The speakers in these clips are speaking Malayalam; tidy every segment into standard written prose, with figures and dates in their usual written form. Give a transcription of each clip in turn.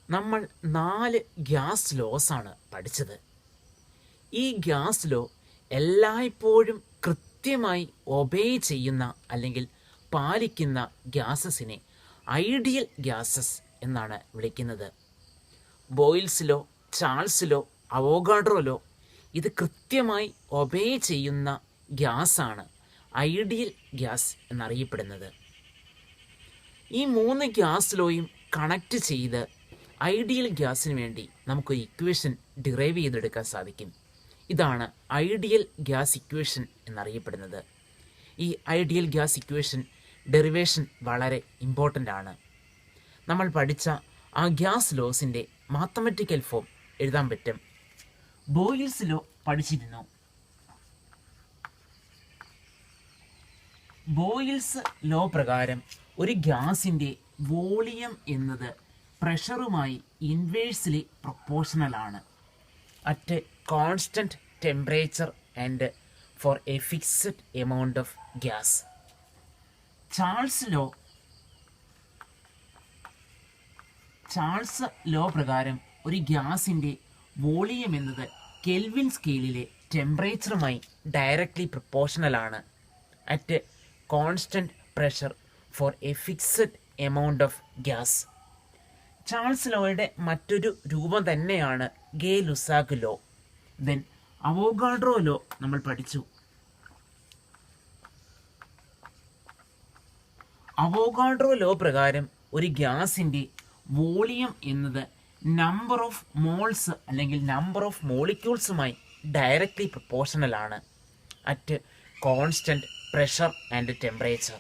നമ്മൾ 4 ഗ്യാസ് ലോസാണ് പഠിച്ചത്. ഈ ഗ്യാസ് ലോ എല്ലായ്പ്പോഴും കൃത്യമായി ഒബേ ചെയ്യുന്ന അല്ലെങ്കിൽ പാലിക്കുന്ന ഗ്യാസസിനെ ഐഡിയൽ ഗ്യാസസ് എന്നാണ് വിളിക്കുന്നത്. Boyle's law, Charles law, Avogadro law ഇത് കൃത്യമായി ഒബേ ചെയ്യുന്ന ഗ്യാസാണ് ഐഡിയൽ ഗ്യാസ് എന്നറിയപ്പെടുന്നത്. ഈ 3 ഗ്യാസ് ലോയും കണക്ട് ചെയ്ത് ഐഡിയൽ ഗ്യാസിന് വേണ്ടി നമുക്കൊരു ഇക്വേഷൻ ഡിറൈവ് ചെയ്തെടുക്കാൻ സാധിക്കും. ഇതാണ് ഐഡിയൽ ഗ്യാസ് ഇക്വേഷൻ എന്നറിയപ്പെടുന്നത്. ഈ ഐഡിയൽ ഗ്യാസ് ഇക്വേഷൻ ഡെറിവേഷൻ വളരെ ഇമ്പോർട്ടൻ്റ് ആണ്. നമ്മൾ പഠിച്ച ആ ഗ്യാസ് ലോസിൻ്റെ മാത്തമാറ്റിക്കൽ ഫോം എഴുതാൻ പറ്റും. ബോയിൽസ് ലോ പഠിച്ചിരുന്നു. ബോയിൽസ് ലോ പ്രകാരം ഒരു ഗ്യാസിൻ്റെ വോളിയം എന്നത് പ്രഷറുമായി ഇൻവേഴ്സ്ലി പ്രൊപ്പോർഷണൽ ആണ് at a constant temperature and for a fixed amount of gas. Charles law പ്രകാരം ഒരു ഗ്യാസിൻ്റെ വോളിയം എന്നത് കെൽവിൻ സ്കെയിലിലെ ടെമ്പറേച്ചറുമായി ഡയറക്റ്റ്ലി പ്രൊപ്പോർഷണൽ ആണ് at a constant pressure for a fixed amount of gas. Charles ലോയുടെ മറ്റൊരു രൂപം തന്നെയാണ് Gay Lussac law. Then Avogadro law നമ്മൾ പഠിച്ചു. അവോഗാഡ്രോ ലോ പ്രകാരം ഒരു ഗ്യാസിൻ്റെ വോളിയം എന്നത് നമ്പർ ഓഫ് മോൾസ് അല്ലെങ്കിൽ നമ്പർ ഓഫ് മോളിക്യൂൾസുമായി ഡയറക്റ്റ്ലി പ്രൊപ്പോർഷണൽ ആണ് at constant pressure and temperature.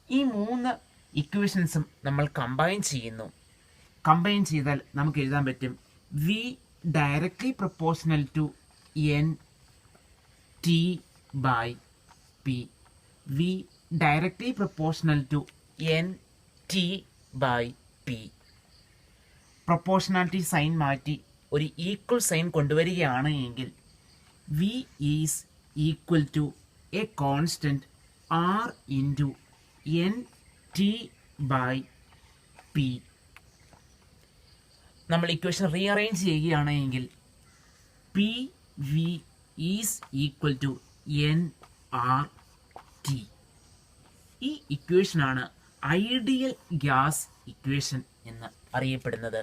ഈ 3 ഇക്വേഷൻസും നമ്മൾ കമ്പൈൻ ചെയ്യുന്നു. കമ്പൈൻ ചെയ്താൽ നമുക്ക് എഴുതാൻ പറ്റും V directly proportional to N T by P. V directly proportional to N T by P. Proportionality sign മാറ്റി ഒരു ഈക്വൽ സൈൻ കൊണ്ടുവരികയാണ് എങ്കിൽ V is equal to a constant R into N T by P. നമ്മൾ ഇക്വേഷൻ റീഅറേഞ്ച് ചെയ്യുകയാണ് എങ്കിൽ P V is equal to n R T. ഈ ഇക്വേഷനാണ് ഐഡിയൽ ഗ്യാസ് ഇക്വേഷൻ എന്ന് അറിയപ്പെടുന്നത്.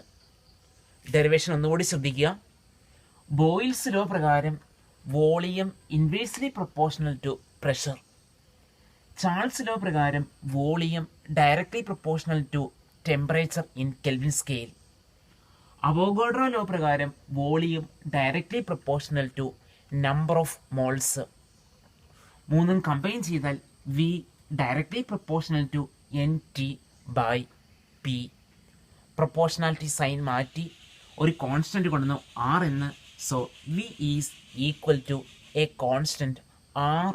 ഡെറിവേഷൻ ഒന്നുകൂടി ശ്രദ്ധിക്കുക. ബോയിൽസ് ലോ പ്രകാരം volume inversely proportional to pressure. Charles law പ്രകാരം volume directly proportional to temperature in Kelvin scale. Avogadro law പ്രകാരം volume directly proportional to number of moles. 3 combine ചെയ്താൽ V directly proportional to N T by P. Proportionality sign മാറ്റി ഒരു കോൺസ്റ്റൻറ്റ് കൊണ്ടുവന്നു ആർ എന്ന്. So V is equal to a constant R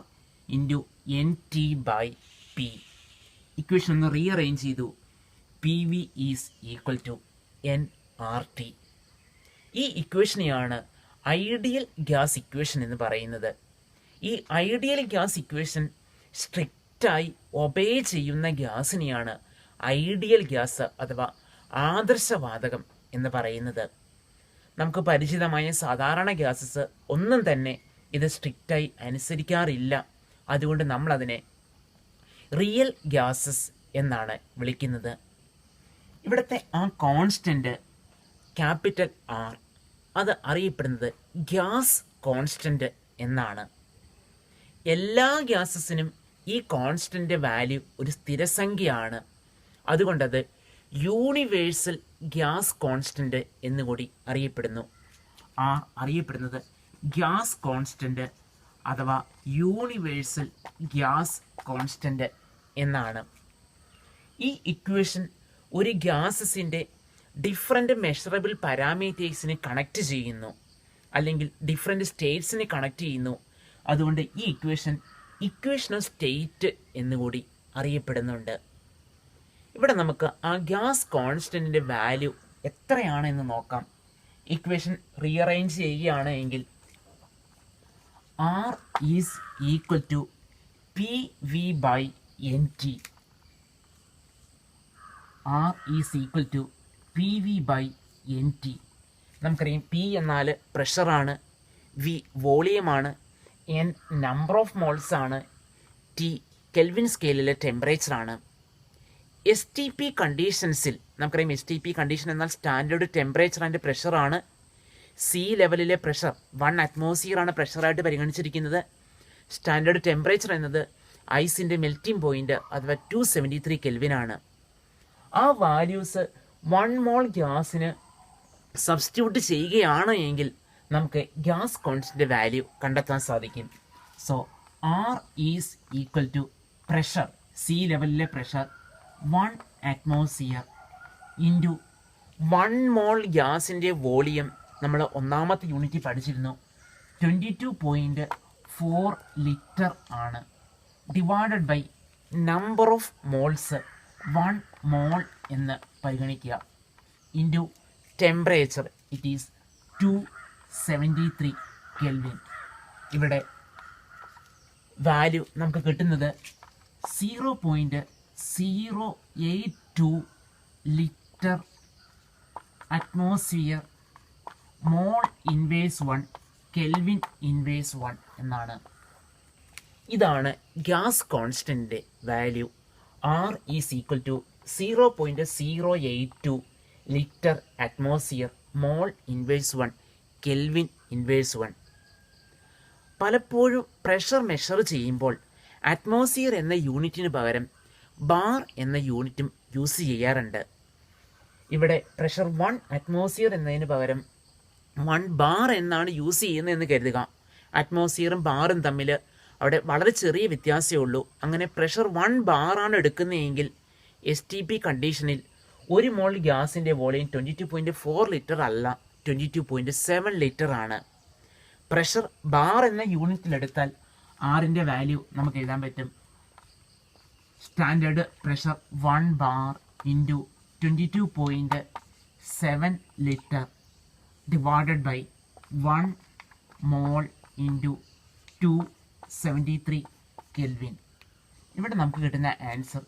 into N T by P. Equation ഒന്ന് റീഅറേഞ്ച് ചെയ്തു. P V is equal to n R T. ഈ ഇക്വേഷനെയാണ് ഐഡിയൽ ഗ്യാസ് ഇക്വേഷൻ എന്ന് പറയുന്നത്. ഈ ഐഡിയൽ ഗ്യാസ് ഇക്വേഷൻ സ്ട്രിക്റ്റായി ഒബേ ചെയ്യുന്ന ഗ്യാസിനെയാണ് ഐഡിയൽ ഗ്യാസ് അഥവാ ആദർശവാതകം എന്ന് പറയുന്നത്. നമുക്ക് പരിചിതമായ സാധാരണ ഗ്യാസസ് ഒന്നും തന്നെ ഇത് സ്ട്രിക്റ്റായി അനുസരിക്കാറില്ല. അതുകൊണ്ട് നമ്മളതിനെ റിയൽ ഗ്യാസസ് എന്നാണ് വിളിക്കുന്നത്. ഇവിടുത്തെ ആ കോൺസ്റ്റൻറ്റ് ക്യാപിറ്റൽ ആർ അത് അറിയപ്പെടുന്നത് ഗ്യാസ് കോൺസ്റ്റൻറ്റ് എന്നാണ്. എല്ലാ ഗ്യാസസിനും ഈ കോൺസ്റ്റൻ്റ് വാല്യൂ ഒരു സ്ഥിരസംഖ്യയാണ്. അതുകൊണ്ടത് യൂണിവേഴ്സൽ ഗ്യാസ് കോൺസ്റ്റൻറ്റ് എന്നുകൂടി അറിയപ്പെടുന്നു. ആ അറിയപ്പെടുന്നത് ഗ്യാസ് കോൺസ്റ്റൻറ്റ് അഥവാ യൂണിവേഴ്സൽ ഗ്യാസ് കോൺസ്റ്റൻറ്റ് എന്നാണ്. ഈ ഇക്വേഷൻ ഒരു ഗ്യാസസിൻ്റെ ഡിഫറെൻ്റ് മെഷറബിൾ പാരാമീറ്റേഴ്സിനെ കണക്ട് ചെയ്യുന്നു അല്ലെങ്കിൽ ഡിഫറെൻ്റ് സ്റ്റേറ്റ്സിനെ കണക്ട് ചെയ്യുന്നു. അതുകൊണ്ട് ഈ ഇക്വേഷൻ ഓഫ് സ്റ്റേറ്റ് എന്നുകൂടി അറിയപ്പെടുന്നുണ്ട്. ഇവിടെ നമുക്ക് ആ ഗ്യാസ് കോൺസ്റ്റൻറ്റിൻ്റെ വാല്യൂ എത്രയാണെന്ന് നോക്കാം. ഇക്വേഷൻ റീഅറേഞ്ച് ചെയ്യുകയാണ് എങ്കിൽ R is equal to P V by N T. R is equal to PV/NT. നമുക്കറിയാം പി എന്നാൽ പ്രഷറാണ്, വി വോളിയമാണ്, എൻ നമ്പർ ഓഫ് മോൾസ് ആണ്, ടി കെൽവിൻ സ്കെയിലിലെ ടെമ്പറേച്ചറാണ്. STP കണ്ടീഷൻസിൽ നമുക്കറിയാം STP കണ്ടീഷൻ എന്നാൽ സ്റ്റാൻഡേർഡ് ടെമ്പറേച്ചർ ആൻഡ് പ്രഷറാണ്. സീ ലെവലിലെ പ്രഷർ 1 അറ്റ്മോസ്ഫിയർ ആണ് പ്രഷറായിട്ട് പരിഗണിച്ചിരിക്കുന്നത്. സ്റ്റാൻഡേർഡ് ടെമ്പറേച്ചർ എന്നത് ഐസിൻ്റെ മെൽറ്റിംഗ് പോയിന്റ് അഥവാ 273 കെൽവിനാണ്. ആ വാല്യൂസ് 1 മോൾ ഗ്യാസിന് സബ്സ്റ്റിറ്റ്യൂട്ട് ചെയ്യുകയാണ് എങ്കിൽ നമുക്ക് ഗ്യാസ് കോൺസ്റ്റന്റ് വാല്യൂ കണ്ടെത്താൻ സാധിക്കും. So R is equal to pressure, sea ലെവലിലെ പ്രഷർ 1 അറ്റ്മോസ്ഫിയർ ഇൻറ്റു 1 മോൾ ഗ്യാസിൻ്റെ വോളിയം നമ്മൾ ഒന്നാമത്തെ യൂണിറ്റ് പഠിച്ചിരുന്നു 22.4 ലിറ്റർ ആണ്, divided by number of moles 1 mole എന്ന് പരിഗണിക്കുക, into temperature it is 273 kelvin. ഇവിടെ വാല്യൂ നമുക്ക് കിട്ടുന്നത് 0.082 litre atmosphere mole inverse 1 kelvin inverse 1 എന്നാണ്. ഇതാണ് ഗ്യാസ് കോൺസ്റ്റന്റിൻ്റെ value. R is equal to 0.082 litre atmosphere mole inverse 1 kelvin inverse 1. പലപ്പോഴും പ്രഷർ മെഷർ ചെയ്യുമ്പോൾ അറ്റ്മോസ്ഫിയർ എന്ന യൂണിറ്റിന് പകരം ബാർ എന്ന യൂണിറ്റും യൂസ് ചെയ്യാറുണ്ട്. ഇവിടെ പ്രഷർ 1 അറ്റ്മോസ്ഫിയർ എന്നതിന് പകരം 1 ബാർ എന്നാണ് യൂസ് ചെയ്യുന്നതെന്ന് കരുതുക. അറ്റ്മോസ്ഫിയറും ബാറും തമ്മിൽ അവിടെ വളരെ ചെറിയ വ്യത്യാസമേ ഉള്ളൂ. അങ്ങനെ പ്രഷർ 1 ബാറാണ് എടുക്കുന്നതെങ്കിൽ STP കണ്ടീഷനിൽ 1 മോൾ ഗ്യാസിൻ്റെ വോളിയം 22.4 ലിറ്റർ അല്ല 22.7 ലിറ്റർ ആണ്. പ്രഷർ ബാർ എന്ന യൂണിറ്റിലെടുത്താൽ ആറിൻ്റെ വാല്യൂ നമുക്ക് എഴുതാൻ പറ്റും. Standard pressure 1 bar into 22.7 litre divided by 1 mole into 273 kelvin. ഇവിടെ നമുക്ക് കിട്ടുന്ന answer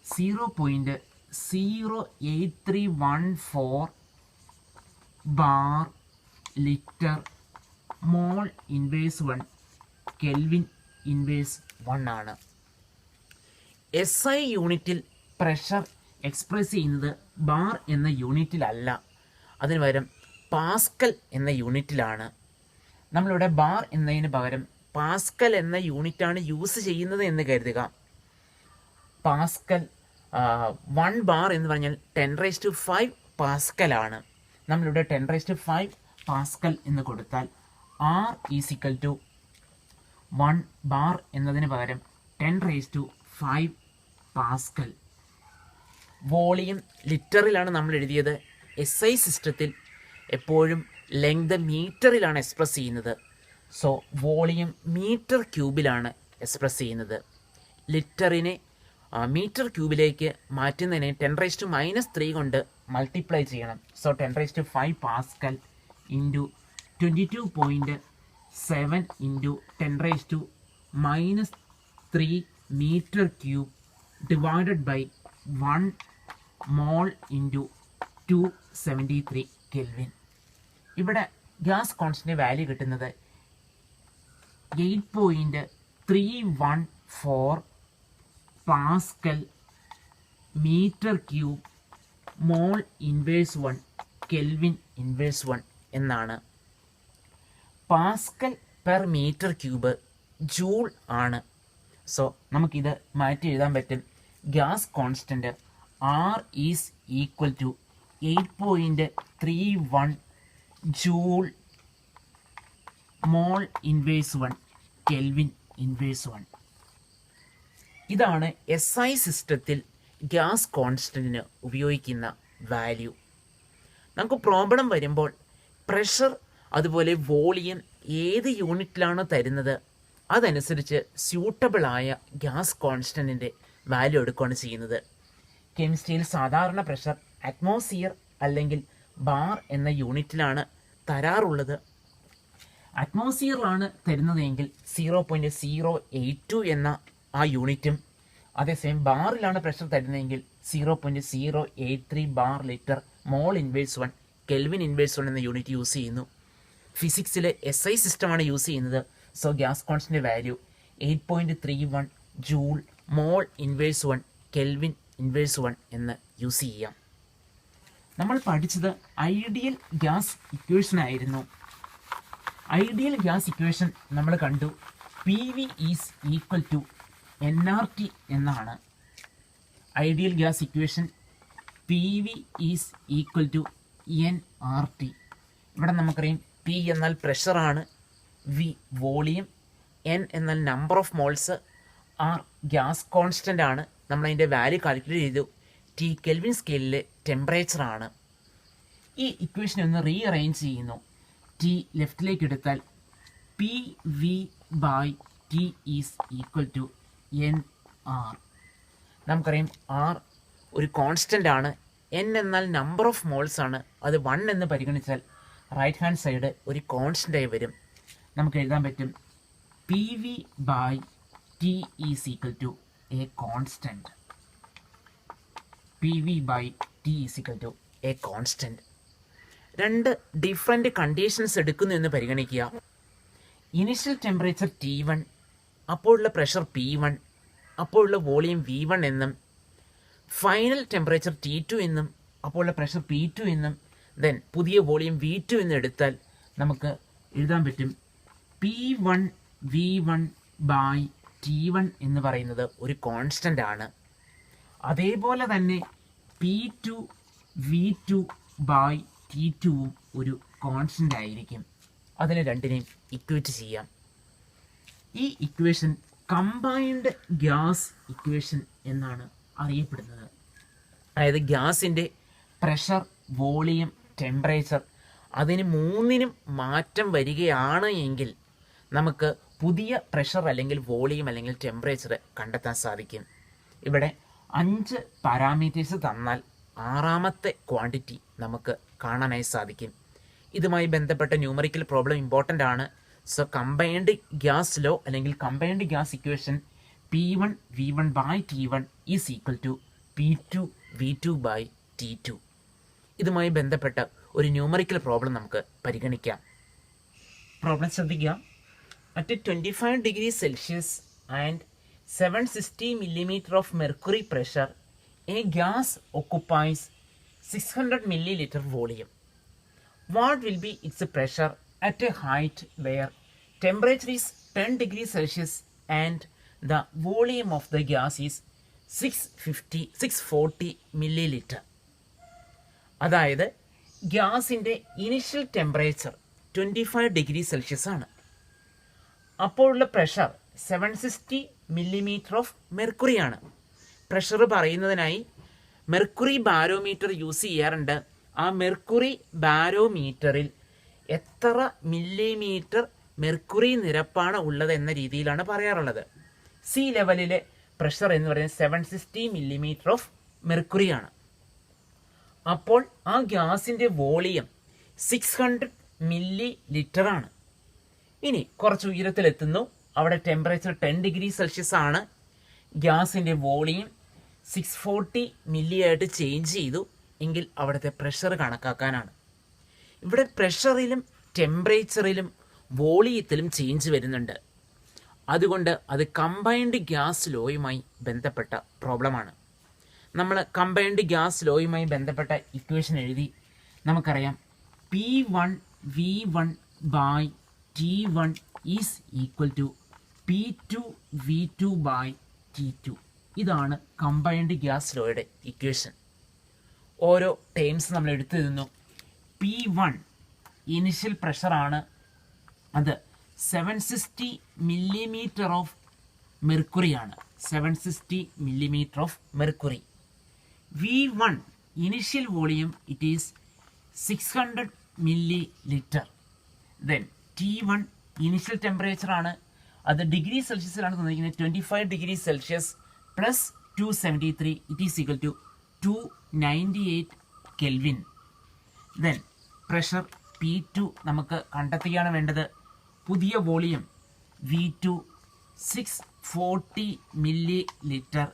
0.08314 bar litre mole inverse 1 kelvin inverse 1 ആണ്. SI യൂണിറ്റിൽ പ്രഷർ എക്സ്പ്രസ് ചെയ്യുന്നത് ബാർ എന്ന യൂണിറ്റിലല്ല, അതിന് പകരം പാസ്കൽ എന്ന യൂണിറ്റിലാണ്. നമ്മളിവിടെ ബാർ എന്നതിന് പകരം പാസ്കൽ എന്ന യൂണിറ്റാണ് യൂസ് ചെയ്യുന്നത് എന്ന് കരുതുക. പാസ്കൽ 1 ബാർ എന്ന് പറഞ്ഞാൽ 10⁵ പാസ്കലാണ്. നമ്മളിവിടെ 10⁵ പാസ്കൽ എന്ന് കൊടുത്താൽ R is equal to 1 bar എന്നതിന് പകരം 10⁵ പാസ്കൽ. വോളിയം ലിറ്ററിലാണ് നമ്മൾ എഴുതിയത്. SI സിസ്റ്റത്തിൽ എപ്പോഴും ലെങ്ത് മീറ്ററിലാണ് എക്സ്പ്രസ് ചെയ്യുന്നത്. സോ വോളിയം മീറ്റർ ക്യൂബിലാണ് എക്സ്പ്രസ് ചെയ്യുന്നത്. ലിറ്ററിനെ മീറ്റർ ക്യൂബിലേക്ക് മാറ്റുന്നതിനെ 10⁻³ കൊണ്ട് മൾട്ടിപ്ലൈ ചെയ്യണം. So 10⁵ pascal into 22.7 into 10⁻³ metre cube divided by 1 mole into 273 kelvin. ഇവിടെ ഗ്യാസ് കോൺസ്റ്റന്റ് വാല്യൂ കിട്ടുന്നത് 8.314 pascal metre cube mole inverse 1 kelvin inverse 1 എന്നാണ്. Pascal per metre cube joule ആണ്. സോ നമുക്കിത് മാറ്റി എഴുതാൻ പറ്റും. Gas constant R is equal to 8.31 joule mole inverse 1 kelvin inverse 1. ഇതാണ് SI സിസ്റ്റത്തിൽ ഗ്യാസ് കോൺസ്റ്റന്റിന് ഉപയോഗിക്കുന്ന വാല്യൂ. നമുക്ക് പ്രോബ്ലം വരുമ്പോൾ പ്രഷർ അതുപോലെ വോളിയം ഏത് യൂണിറ്റിലാണ് തരുന്നത് അതനുസരിച്ച് സ്യൂട്ടബിളായ ഗ്യാസ് കോൺസ്റ്റന്റിൻ്റെ വാല്യൂ എടുക്കുകയാണ് ചെയ്യുന്നത്. കെമിസ്ട്രിയിൽ സാധാരണ പ്രഷർ അറ്റ്മോസ്ഫിയർ അല്ലെങ്കിൽ ബാർ എന്ന യൂണിറ്റിലാണ് തരാറുള്ളത്. അറ്റ്മോസ്ഫിയറിലാണ് തരുന്നതെങ്കിൽ 0.082 എന്ന ആ യൂണിറ്റും, അതേസമയം ബാറിലാണ് പ്രഷർ തരുന്നതെങ്കിൽ 0.083 bar litre mole inverse 1, kelvin inverse 1 എന്ന യൂണിറ്റ് യൂസ് ചെയ്യുന്നു. ഫിസിക്സിൽ SI സിസ്റ്റമാണ് യൂസ് ചെയ്യുന്നത്. So gas constant value 8.31 joule mole inverse 1 kelvin inverse 1 എന്ന് യൂസ് ചെയ്യാം. നമ്മൾ പഠിച്ചത് ഐഡിയൽ ഗ്യാസ് ഇക്വേഷൻ ആയിരുന്നു. ഐഡിയൽ ഗ്യാസ് ഇക്വേഷൻ നമ്മൾ കണ്ടു PV is equal to nRT എന്നാണ്. Ideal gas equation PV is equal to nRT. ഇവിടെ നമുക്കറിയാം P എന്നാൽ പ്രഷറാണ്, V വോളിയം, N എന്നാൽ number of moles, R gas constant ആണ്. നമ്മളതിൻ്റെ വാല്യൂ കാൽക്കുലേറ്റ് ചെയ്തു. T കെൽവിൻ സ്കെയിലിലെ ടെമ്പറേച്ചറാണ്. ഈ ഇക്വേഷൻ ഒന്ന് റീഅറേഞ്ച് ചെയ്യുന്നു. T ലെഫ്റ്റിലേക്ക് എടുത്താൽ PV by T is equal to nR. നമുക്കറിയാം R ഒരു കോൺസ്റ്റൻ്റ് ആണ്, N എന്നാൽ നമ്പർ ഓഫ് മോൾസ് ആണ്. അത് 1 എന്ന് പരിഗണിച്ചാൽ റൈറ്റ് ഹാൻഡ് സൈഡ് ഒരു കോൺസ്റ്റൻ്റായി വരും. നമുക്ക് എഴുതാൻ പറ്റും PV by T is equal to a constant. PV by T is equal to a constant. രണ്ട് ഡിഫറെൻ്റ് കണ്ടീഷൻസ് എടുക്കുന്നു എന്ന് പരിഗണിക്കുക. ഇനിഷ്യൽ ടെമ്പറേച്ചർ T1, അപ്പോഴുള്ള പ്രഷർ P1, അപ്പോഴുള്ള വോളിയം V1 എന്നും, ഫൈനൽ ടെമ്പറേച്ചർ T2 എന്നും, അപ്പോഴുള്ള പ്രഷർ P2 എന്നും, ദെൻ പുതിയ വോളിയം V2 എന്ന് എടുത്താൽ നമുക്ക് എഴുതാൻ പറ്റും P1 V1 ബൈ T1 എന്ന് പറയുന്നത് ഒരു കോൺസ്റ്റൻ്റ് ആണ്. അതേപോലെ തന്നെ P2 V2 ബൈ T2 ഒരു കോൺസ്റ്റൻ്റ് ആയിരിക്കും. അതിനെ രണ്ടിനെയും ഇക്വേറ്റ് ചെയ്യാം. ഈ ഇക്വേഷൻ കമ്പൈൻഡ് ഗ്യാസ് ഇക്വേഷൻ എന്നാണ് അറിയപ്പെടുന്നത്. അതായത് ഗ്യാസിൻ്റെ പ്രഷർ, വോളിയം, ടെമ്പറേച്ചർ അതിന് മൂന്നിനും മാറ്റം വരികയാണ് എങ്കിൽ നമുക്ക് പുതിയ പ്രഷർ അല്ലെങ്കിൽ വോളിയം അല്ലെങ്കിൽ ടെമ്പറേച്ചർ കണ്ടെത്താൻ സാധിക്കും. ഇവിടെ 5 പാരാമീറ്റേഴ്സ് തന്നാൽ 6ാമത്തെ ക്വാണ്ടിറ്റി നമുക്ക് കാണാനായി സാധിക്കും. ഇതുമായി ബന്ധപ്പെട്ട ന്യൂമറിക്കൽ പ്രോബ്ലം ഇമ്പോർട്ടൻ്റ് ആണ്. സോ കമ്പൈൻഡ് ഗ്യാസ് ലോ അല്ലെങ്കിൽ combined gas equation P1 V1 by T1 is equal to P2 V2 by T2. ഇതുമായി ബന്ധപ്പെട്ട ഒരു ന്യൂമറിക്കൽ പ്രോബ്ലം നമുക്ക് പരിഗണിക്കാം. പ്രോബ്ലം ശ്രദ്ധിക്കുക. At 25 degree Celsius and 760 millimeter of mercury pressure, a gas occupies 600 milliliter volume. What will be its pressure at a height where temperature is 10 degrees Celsius and the volume of the gas is 640 milliliter? അതായത് ഗ്യാസിൻ്റെ ഇനിഷ്യൽ ടെമ്പറേച്ചർ 25 ഡിഗ്രി സെൽഷ്യസ് ആണ്. അപ്പോഴുള്ള പ്രഷർ 760 millimeter ഓഫ് മെർക്കുറി ആണ്. പ്രഷർ പറയുന്നതിനായി മെർക്കുറി ബാരോമീറ്റർ യൂസ് ചെയ്യാറുണ്ട്. ആ മെർക്കുറി ബാരോമീറ്ററിൽ എത്ര മില്ലിമീറ്റർ മെർക്കുറി നിരപ്പാണ് ഉള്ളത് എന്ന രീതിയിലാണ് പറയാറുള്ളത്. സീ ലെവലിലെ പ്രഷർ എന്ന് പറയുന്നത് 760 millimeter ഓഫ് മെർക്കുറിയാണ്. അപ്പോൾ ആ ഗ്യാസിൻ്റെ വോളിയം 600 milliliter ആണ്. ഇനി കുറച്ച് ഉയരത്തിലെത്തുന്നു. അവിടെ ടെമ്പറേച്ചർ 10 ഡിഗ്രി സെൽഷ്യസ് ആണ്. ഗ്യാസിൻ്റെ വോളിയം 640 മില്ലി ആയിട്ട് ചേഞ്ച് ചെയ്തു എങ്കിൽ അവിടുത്തെ പ്രഷർ കണക്കാക്കാനാണ്. ഇവിടെ പ്രഷറിലും ടെമ്പറേച്ചറിലും വോളിയത്തിലും ചേഞ്ച് വരുന്നുണ്ട്. അതുകൊണ്ട് അത് കമ്പൈൻഡ് ഗ്യാസ് ലോയുമായി ബന്ധപ്പെട്ട പ്രോബ്ലമാണ്. നമ്മൾ കമ്പൈൻഡ് ഗ്യാസ് ലോയുമായി ബന്ധപ്പെട്ട ഇക്വേഷൻ എഴുതി. നമുക്കറിയാം P1 V1 by T1 is equal to P2 V2 by T2. ഇതാണ് കമ്പൈൻഡ് ഗ്യാസ് ലോയുടെ ഇക്വേഷൻ. ഓരോ ടേംസ് നമ്മൾ എടുത്തെഴുതുന്നു. P1 ഇനിഷ്യൽ പ്രഷറാണ്. അത് 760 millimeter ഓഫ് മെർക്കുറിയാണ്. 760 millimeter of mercury. V1 initial volume it is 600 milliliter. Then T1 initial temperature ആണ്. അത് ഡിഗ്രി സെൽഷ്യസിലാണ് തന്നിരിക്കുന്നത്. 25 degree Celsius plus 273 it is equal to 298 Kelvin. Then pressure P2 നമുക്ക് കണ്ടെത്തുകയാണ് വേണ്ടത്. പുതിയ വോളിയം V2 640 milliliter.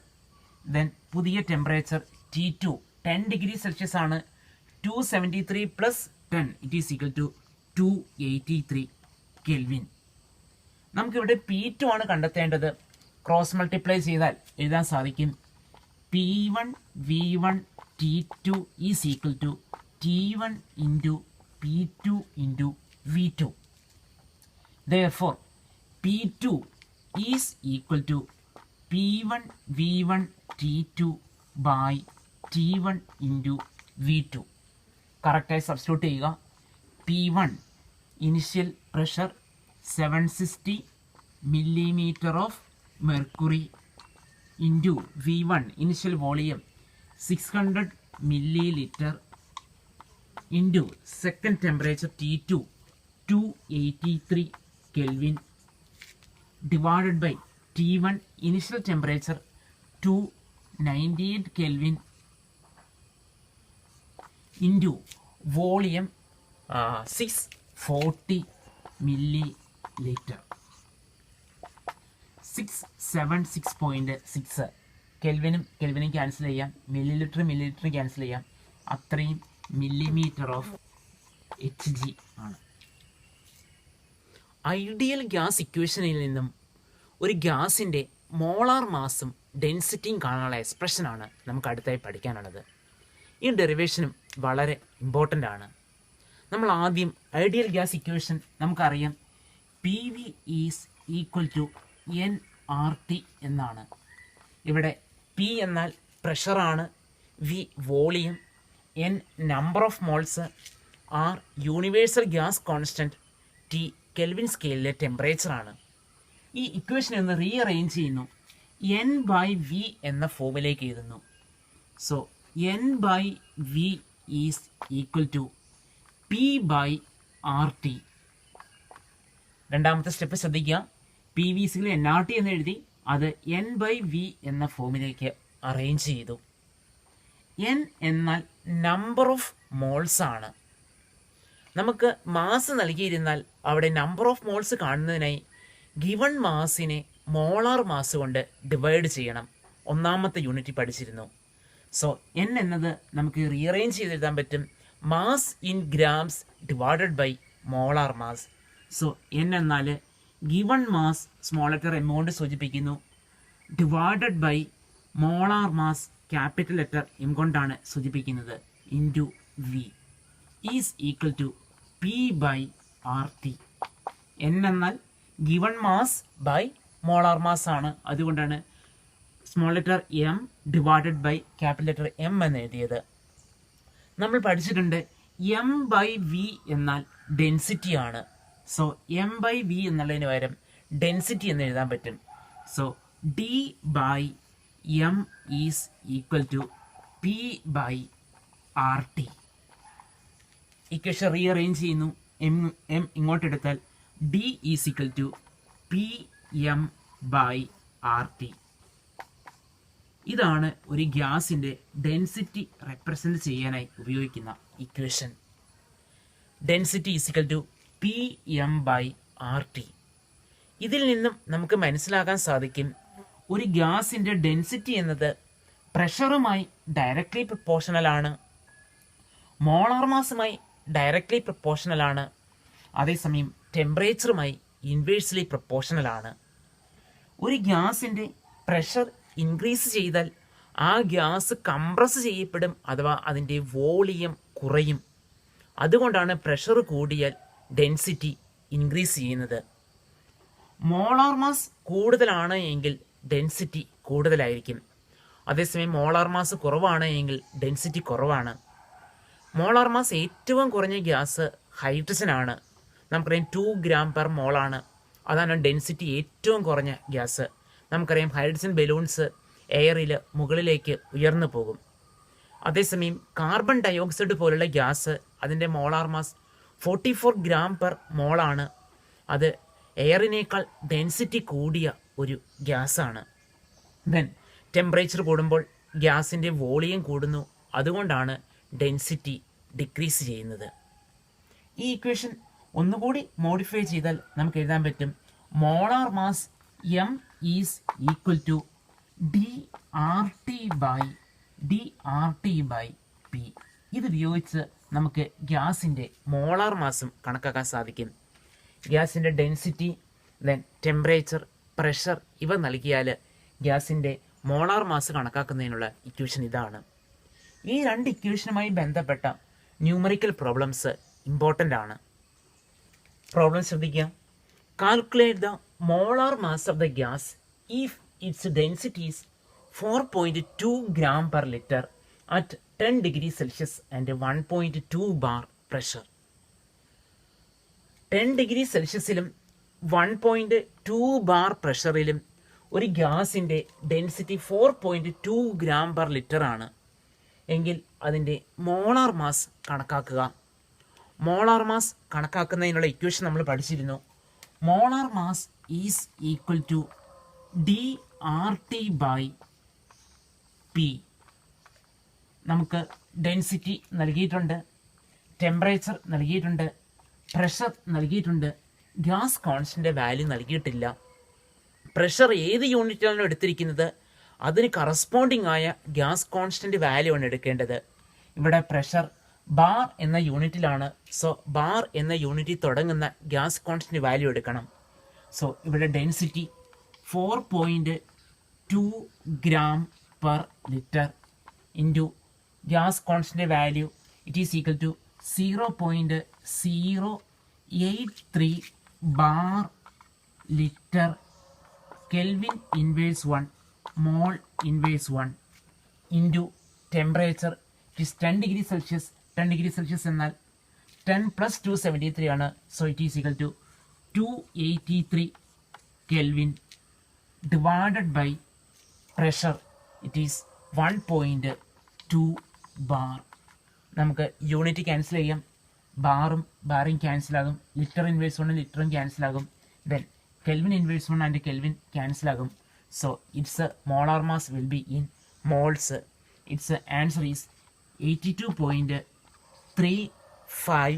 ദെൻ പുതിയ ടെമ്പറേച്ചർ T2 10 ഡിഗ്രി സെൽഷ്യസ് ആണ്. 273 plus 10 it is equal to 283 kelvin. നമുക്കിവിടെ P2 ആണ് കണ്ടെത്തേണ്ടത്. ക്രോസ് മൾട്ടിപ്ലൈ ചെയ്താൽ എഴുതാൻ സാധിക്കും P1 V1 T2 is equal to T1 into P2 into V2. Therefore, P2 is equal to P1 V1 T2 by T1 into V2. കറക്റ്റായി സബ്സ്റ്റിറ്റ്യൂട്ട് ചെയ്യുക. P1 initial pressure 760 millimeter of mercury into V1 initial volume 600 milliliter into second temperature T2 283 Kelvin divided by T1 initial temperature 298 Kelvin into volume 640 milliliter. 676.6 കെൽവിനും cancel ചെയ്യാം, മില്ലിലിറ്റർ ക്യാൻസൽ ചെയ്യാം. അത്രയും മില്ലിമീറ്റർ ഓഫ് HG ആണ്. ഐഡിയൽ ഗ്യാസ് ഇക്വേഷനിൽ നിന്നും ഒരു ഗ്യാസിൻ്റെ മോളാർ മാസും ഡെൻസിറ്റിയും കാണാനുള്ള എക്സ്പ്രഷനാണ് നമുക്ക് അടുത്തായി പഠിക്കാനുള്ളത്. ഈ ഡെറിവേഷനും വളരെ ഇമ്പോർട്ടൻ്റ് ആണ്. നമ്മൾ ആദ്യം ഐഡിയൽ ഗ്യാസ് ഇക്വേഷൻ നമുക്കറിയാം, PV is equal to nRT എന്നാണ്. ഇവിടെ P എന്നാൽ പ്രഷറാണ്, V volume, N number of moles, R universal gas constant, T Kelvin സ്കെയിലിലെ ടെമ്പറേച്ചറാണ്. ഈ ഇക്വേഷൻ ഒന്ന് റീഅറേഞ്ച് ചെയ്യുന്നു, N/V എന്ന ഫോമിലേക്ക് എഴുതുന്നു. So N/V is equal to P/RT. രണ്ടാമത്തെ സ്റ്റെപ്പ് ശ്രദ്ധിക്കുക, PV nRT എന്ന് എഴുതി അത് N/V എന്ന ഫോമിലേക്ക് അറേഞ്ച് ചെയ്തു. N എന്നാൽ നമ്പർ ഓഫ് മോൾസ് ആണ്. നമുക്ക് മാസ് നൽകിയിരുന്നാൽ അവിടെ നമ്പർ ഓഫ് മോൾസ് കാണുന്നതിനായി ഗിവൺ മാസിനെ മോളാർ മാസ് കൊണ്ട് ഡിവൈഡ് ചെയ്യണം. ഒന്നാമത്തെ യൂണിറ്റ് പഠിച്ചിരുന്നു. സോ N എന്നത് നമുക്ക് റീഅറേഞ്ച് ചെയ്തെഴുതാൻ പറ്റും, mass in grams divided by molar mass. So N എന്നാൽ given mass small letter M കൊണ്ട് സൂചിപ്പിക്കുന്നു, divided by molar mass capital letter M കൊണ്ടാണ് സൂചിപ്പിക്കുന്നത്, into V is equal to P/RT. N എന്നാൽ given mass by molar mass ആണ്, അതുകൊണ്ടാണ് small letter M divided by capital letter M എന്ന് എഴുതിയത്. നമ്മൾ പഠിച്ചിട്ടുണ്ട് M/V എന്നാൽ ഡെൻസിറ്റി ആണ്. സോ M/V എന്നുള്ളതിന് പകരം ഡെൻസിറ്റി എന്ന് എഴുതാൻ പറ്റും. So D/M is equal to P/RT. Equation rearrange ചെയ്യുന്നു, M ഇങ്ങോട്ടെടുത്താൽ D is equal to PM/RT. ഇതാണ് ഒരു ഗ്യാസിൻ്റെ ഡെൻസിറ്റി റെപ്രസെൻറ്റ് ചെയ്യാനായി ഉപയോഗിക്കുന്ന equation. Density is equal to PM/RT. ഇതിൽ നിന്നും നമുക്ക് മനസ്സിലാക്കാൻ സാധിക്കും, ഒരു ഗ്യാസിൻ്റെ ഡെൻസിറ്റി എന്നത് പ്രഷറുമായി ഡയറക്റ്റ്ലി പ്രപ്പോർഷണലാണ്, മോളാർ മാസുമായി ഡയറക്റ്റ്ലി പ്രപ്പോർഷണലാണ്, അതേസമയം ടെമ്പറേച്ചറുമായി ഇൻവേഴ്സ്ലി പ്രപ്പോർഷണലാണ്. ഒരു ഗ്യാസിൻ്റെ പ്രഷർ ഇൻക്രീസ് ചെയ്താൽ ആ ഗ്യാസ് കംപ്രസ് ചെയ്യപ്പെടും, അഥവാ അതിൻ്റെ വോളിയം കുറയും. അതുകൊണ്ടാണ് പ്രഷർ കൂടിയാൽ ഡെൻസിറ്റി ഇൻക്രീസ് ചെയ്യുന്നത്. മോളാർ മാസ് കൂടുതലാണ് എങ്കിൽ ഡെൻസിറ്റി കൂടുതലായിരിക്കും, അതേസമയം മോളാർ മാസ് കുറവാണ് എങ്കിൽ ഡെൻസിറ്റി കുറവാണ്. മോളാർ മാസ് ഏറ്റവും കുറഞ്ഞ ഗ്യാസ് ഹൈഡ്രജൻ ആണ്. നമുക്കറിയാം 2 gram per mol ആണ്, അതാണ് ഡെൻസിറ്റി ഏറ്റവും കുറഞ്ഞ ഗ്യാസ്. നമുക്കറിയാം ഹൈഡ്രജൻ ബലൂൺസ് എയറിൽ മുകളിലേക്ക് ഉയർന്നു പോകും. അതേസമയം കാർബൺ ഡയോക്സൈഡ് പോലുള്ള ഗ്യാസ് അതിൻ്റെ molar mass 44 gram per mol ആണ്. അത് എയറിനേക്കാൾ ഡെൻസിറ്റി കൂടിയ ഒരു ഗ്യാസാണ്. ദെൻ ടെമ്പറേച്ചർ കൂടുമ്പോൾ ഗ്യാസിൻ്റെ വോളിയം കൂടുന്നു, അതുകൊണ്ടാണ് ഡെൻസിറ്റി ഡിക്രീസ് ചെയ്യുന്നത്. ഈ ഇക്വേഷൻ ഒന്നുകൂടി മോഡിഫൈ ചെയ്താൽ നമുക്ക് എഴുതാൻ പറ്റും, molar mass M is equal to DRT by P. ഇത് ഉപയോഗിച്ച് നമുക്ക് ഗ്യാസിൻ്റെ മോളാർ മാസും കണക്കാക്കാൻ സാധിക്കും. ഗ്യാസിൻ്റെ ഡെൻസിറ്റി, ദെൻ ടെമ്പറേച്ചർ, പ്രഷർ ഇവ നൽകിയാൽ ഗ്യാസിൻ്റെ മോളാർ മാസ് കണക്കാക്കുന്നതിനുള്ള ഇക്വേഷൻ ഇതാണ്. ഈ രണ്ട് ഇക്വേഷനുമായി ബന്ധപ്പെട്ട ന്യൂമറിക്കൽ പ്രോബ്ലംസ് ഇമ്പോർട്ടൻ്റ് ആണ്. പ്രോബ്ലം ശ്രദ്ധിക്കുക. Calculate the molar mass of the gas if it's density is 4.2 gram per liter at 10 degrees Celsius and 1.2 bar pressure. 10 degree സെൽഷ്യസിലും 1.2 bar പ്രഷറിലും ഒരു ഗ്യാസിൻ്റെ ഡെൻസിറ്റി 4.2 gram per liter ആണ് എങ്കിൽ അതിൻ്റെ മോളാർ മാസ് കണക്കാക്കുക. മോളാർ മാസ് കണക്കാക്കുന്നതിനുള്ള ഇക്വേഷൻ നമ്മൾ പഠിച്ചിരുന്നു. Molar mass is equal to DRT/P. നമുക്ക് ഡെൻസിറ്റി നൽകിയിട്ടുണ്ട്, ടെമ്പറേച്ചർ നൽകിയിട്ടുണ്ട്, പ്രഷർ നൽകിയിട്ടുണ്ട്, ഗ്യാസ് കോൺസ്റ്റൻ്റ് വാല്യൂ നൽകിയിട്ടില്ല. പ്രഷർ ഏത് യൂണിറ്റിലാണ് എടുത്തിരിക്കുന്നത് അതിന് കറസ്പോണ്ടിങ് ആയ ഗ്യാസ് കോൺസ്റ്റൻ്റ് വാല്യൂ ആണ് എടുക്കേണ്ടത്. ഇവിടെ പ്രഷർ ബാർ എന്ന യൂണിറ്റിലാണ്. സോ ബാർ എന്ന യൂണിറ്റിൽ തുടങ്ങുന്ന ഗ്യാസ് കോൺസ്റ്റൻ്റ് വാല്യൂ എടുക്കണം. സോ ഇവിടെ density 4.2 gram per liter into gas constant value it is equal to 0.083 bar litre kelvin inverse 1 mole inverse 1 into temperature it is 10 degree Celsius. 10 degree Celsius എന്നാൽ 10 + 273 ആണ്. So it is equal to 283 kelvin divided by pressure it is 1.2 bar. നമുക്ക് യൂണിറ്റ് ക്യാൻസൽ ചെയ്യാം. ബാറും ക്യാൻസൽ ആകും. ലിറ്റർ ഇൻവേഴ്സ് 1 ലിറ്ററും ക്യാൻസൽ ആകും. Then Kelvin inverse 1 and Kelvin cancel ആകും. So its molar mass will be in moles. Its answer is 82.35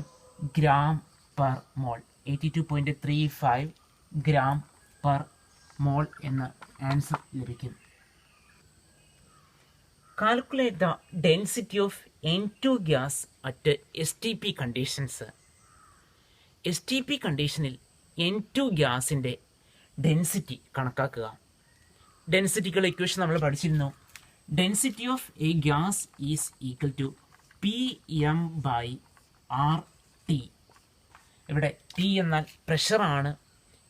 gram per mole. 82.35 gram per mole എന്ന ആൻസർ ലഭിക്കും. Calculate the density of N2 gas at STP conditions. STP കണ്ടീഷനിൽ N2 ഗ്യാസിൻ്റെ ഡെൻസിറ്റി കണക്കാക്കുക. ഡെൻസിറ്റിക്കുള്ള ഇക്വേഷൻ നമ്മൾ പഠിച്ചിരുന്നു. Density of a gas is equal to PM/RT. ഇവിടെ P എന്നാൽ പ്രഷറാണ്.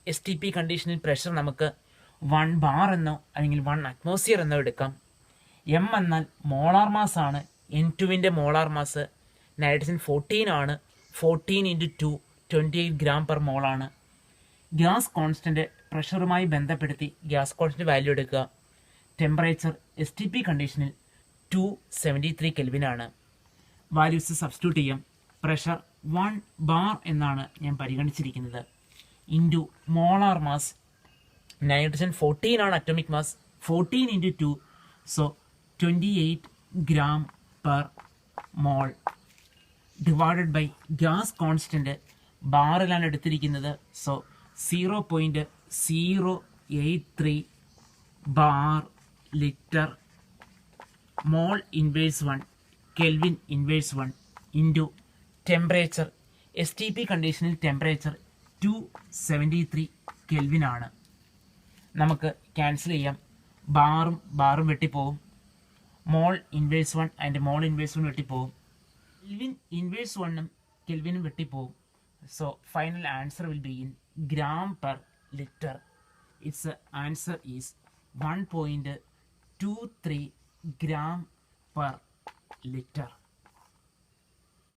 STP കണ്ടീഷനിൽ പ്രഷർ നമുക്ക് 1 ബാർ എന്നോ അല്ലെങ്കിൽ 1 അറ്റ്മോസ്ഫിയർ എന്നോ എടുക്കാം. M എന്നാൽ മോളാർ മാസ് ആണ്. N2വിൻ്റെ മോളാർ മാസ് നൈട്രജൻ 14 ആണ്. 14 × 2 28 gram per mole ആണ്. ഗ്യാസ് കോൺസ്റ്റൻ്റ് പ്രഷറുമായി ബന്ധപ്പെടുത്തി ഗ്യാസ് കോൺസ്റ്റൻ്റ് വാല്യൂ എടുക്കുക. ടെമ്പറേച്ചർ STP കണ്ടീഷനിൽ 273 കെൽവിൻ ആണ്. വാല്യൂസ് സബ്സ്റ്റിറ്റ്യൂട്ട് ചെയ്യാം. പ്രഷർ 1 ബാർ എന്നാണ് ഞാൻ പരിഗണിച്ചിരിക്കുന്നത്. ഇൻറ്റു മോളാർ മാസ് നൈട്രജൻ 14 ആണ് atomic mass. 14 × 2 so 28 gram per mole divided by gas constant ബാറിലാണ് എടുത്തിരിക്കുന്നത്. So 0.083 bar litre mole inverse 1 kelvin inverse 1 into temperature. STP കണ്ടീഷനിൽ ടെമ്പറേച്ചർ 273 കെൽവിൻ ആണ്. നമുക്ക് ക്യാൻസൽ ചെയ്യാം. ബാറും വെട്ടിപ്പോവും. Mole inverse 1 and mole inverse 1 വെട്ടിപ്പോവും. കെൽവിൻ ഇൻവേഴ്സ് 1ഉം കെൽവിനും വെട്ടിപ്പോവും. So final answer will be in gram per liter. It's answer is 1.23 gram per liter.